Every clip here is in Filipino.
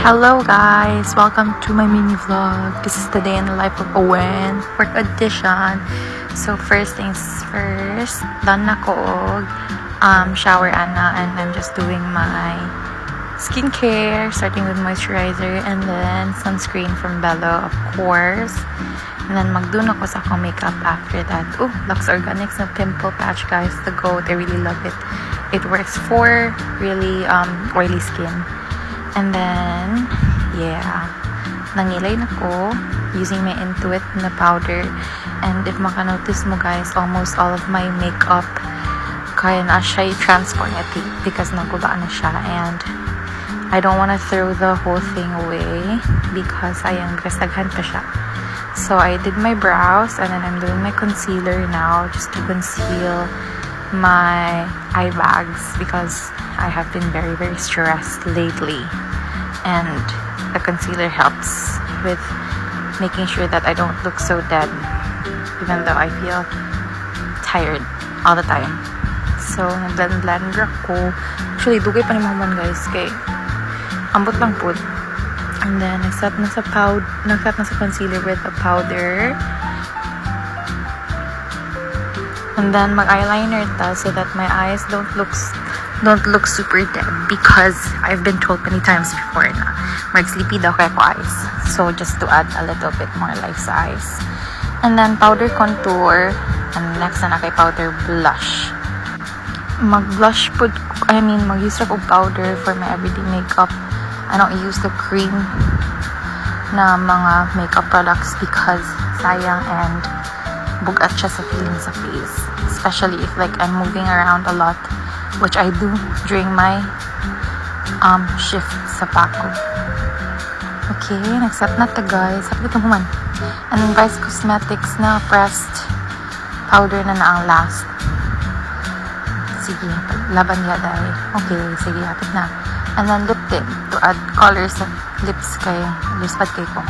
Hello guys! Welcome to my mini vlog. This is the day in the life of Owen. Work edition. So first things first, done na ko og shower ana, and I'm just doing my skincare, starting with moisturizer and then sunscreen from Bello, of course. And then magdun ako sa akong makeup after that. Oh, Lux Organics na pimple patch, guys. The GOAT. I really love it. It works for really oily skin. And then, yeah, nangilay na ko using my Intuit na powder. And if maka-notice mo guys, almost all of my makeup kaya na siya i-transfer natin because naguba na siya. And I don't want to throw the whole thing away because daghan pa siya. So I did my brows and then I'm doing my concealer now just to conceal my eye bags because I have been very, very stressed lately, and the concealer helps with making sure that I don't look so dead even though I feel tired all the time. So nag-blend ako. Actually, dugay pa ni Maman guys kay ambot lang po. And then nagset na sa concealer with a powder. And then mag-eyeliner ta so that my eyes don't look super dead because I've been told many times before na mag-sleepy daw kaya ko eyes. So just to add a little bit more life sa eyes. And then powder contour. And next na kay powder blush. Mag-blush po, mag-use ako powder for my everyday makeup. I don't use the cream na mga makeup products because sayang and bugat siya sa feeling sa face. Especially if like I'm moving around a lot, which I do during my shift sa Paco. Okay, nag-set na ta guys. Sabi ito naman. And then Vice Cosmetics na pressed powder na ang last. Sige, laban niya dahil. Okay, sige, hapit na. And then lip tint to add colors of lips kay lispad kay ko.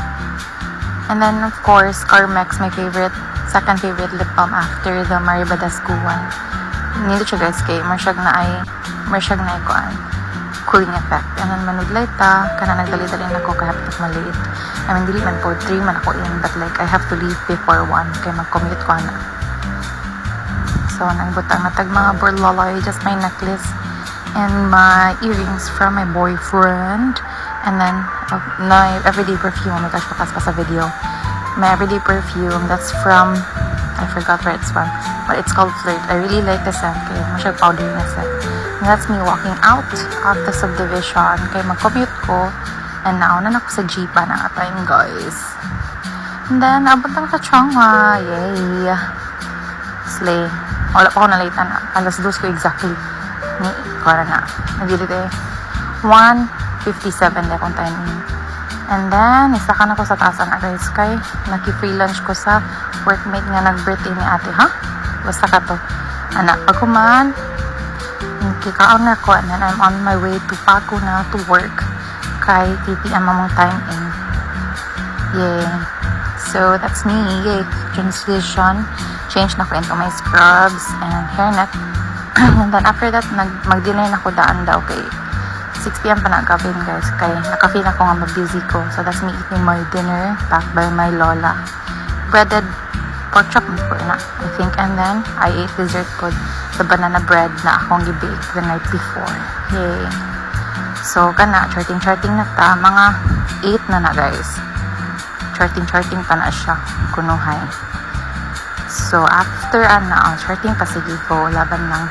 And then of course, Carmex, my second favorite lip balm after the Maribadasco one. Nito siya guys kay marsyag na ko ang cooling effect. And then manudlay ta, kana nagdali-dali na ko kaya hapit maliit. I mean, dili man po, 3 man ako in, but like I have to leave before 1 kaya mag-commute ko na. So, nagbutang natag mga burloloy, just my necklace and my earrings from my boyfriend. And then, my everyday perfume. Oh my gosh, pakas pa sa video. My everyday perfume, that's from, I forgot where it's from, but it's called Flirt. I really like the scent, kaya masyag powder na scent. And that's me walking out of the subdivision, kaya mag-commute ko, and naunan ako sa jeepa na time, guys. And then, abot ang kachanga, yay! Slay. Wala pa ako na late na, alas 2 ko exactly. Kaya na, nagdili tayo. 1:57 na akong timing. And then, isa ka na ko sa taas na guys, kay naki-free lunch ko sa workmate nga nag-birthday ni ate, ha? Basta ka to. Anak, pag kuman, kikaon na ko, and then I'm on my way to Paco na to work, kay TPM among time in. Yay. So, that's me. Yay. Transition. Change na ko into my scrubs and hairnet. And then, after that, mag-dinner na ko daan daw kay 6 p.m. pa na-gabin guys, kaya naka-feel ako nga mag-busy ko. So that's me eating my dinner packed by my lola. Breaded pork chop po na, I think. And then I ate dessert food, the banana bread na akong gi-bake the night before. Yay! So kana, charting na ta, mga 8 na guys. Charting pa na siya, kunuhay. So after charting pa sige ko, laban lang.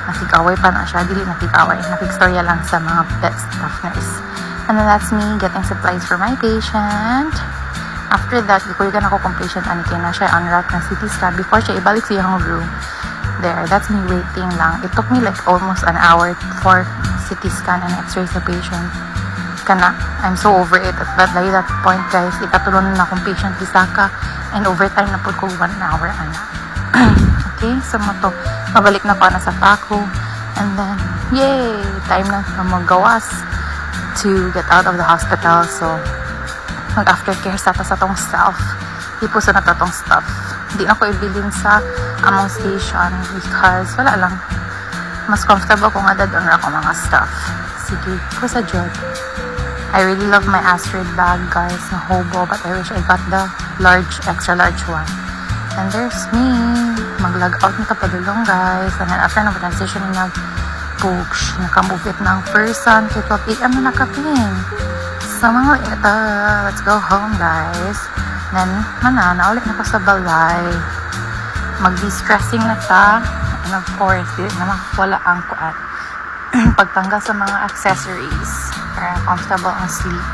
Nakikaway pa na siya. Dili nakikaway. Nakikstorya lang sa mga pet staff nurse. And then that's me getting supplies for my patient. After that, ikuligan ako kung patient ani kay na siya unwrap ng CT scan before siya ibalik sa iyang room. There, that's me waiting lang. It took me like almost an hour for CT scan and x-ray sa patient. Kana, I'm so over it. At that point, guys, ikatulon na akong patient Bisaka and overtime na po ko 1 hour, Okay, so mabalik na pa na sa Paco. And then, yay! Time na magawas to get out of the hospital. So, mag-aftercare sa tong self. Ipuso na tong stuff. Hindi na ko ibilin sa among station because wala lang. Mas comfortable ko nga dadon ako mga stuff. Sige, ko sa job. I really love my Astrid bag, guys, na hobo, but I wish I got the extra large one. And there's me. Mag-log out na padulong, guys. And then after na transition na books, nakamove it ng person to 12 a.m. na nakapin. So mga ito, let's go home, guys. Then, naulit na ko sa balay. Mag-de-stressing na ta. And of course, di na makawala ang kuat. Pagtanggal sa mga accessories para comfortable ang sleep.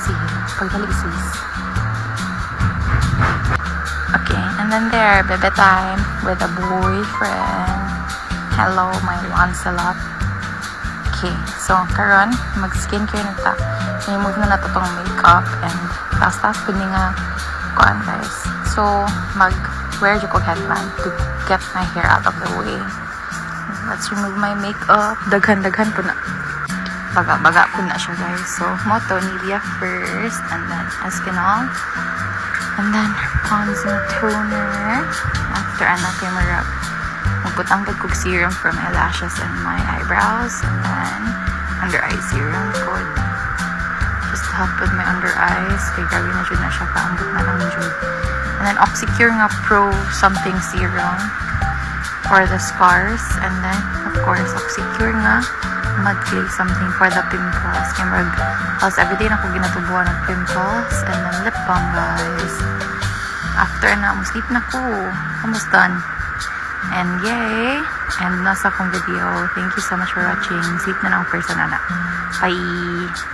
Sige, pagdali sis. Okay, and then there, bebe time with a boyfriend. Hello, my Lancelot. Okay, so karon mag-skincare na ta. I-remove na nato tong makeup and taas-taas po nga kuan, guys. So, mag-wear ko headband to get my hair out of the way. Let's remove my makeup. Daghan-daghan po na. Baga-baga po na siya, guys. So, moto, Nivea first. And then, Eskinol. And then, Pond's toner. After, camera. Magbutang kog serum for my lashes and my eyebrows. And then, under eye serum po. Just to help with my under eyes. Kaya grabe na dyan na siya. Kaambot na lang dyan. And then, Oxycure nga Pro something serum for the scars. And then, of course, Oxycure nga mud clay something for the pimples. Kaya halos everyday na ko ginatubuan ng pimples. And then, lip balm, guys. After na, sleep na ko. Almost done. And yay! And nasa akong video. Thank you so much for watching. Sleep na lang person na. Bye!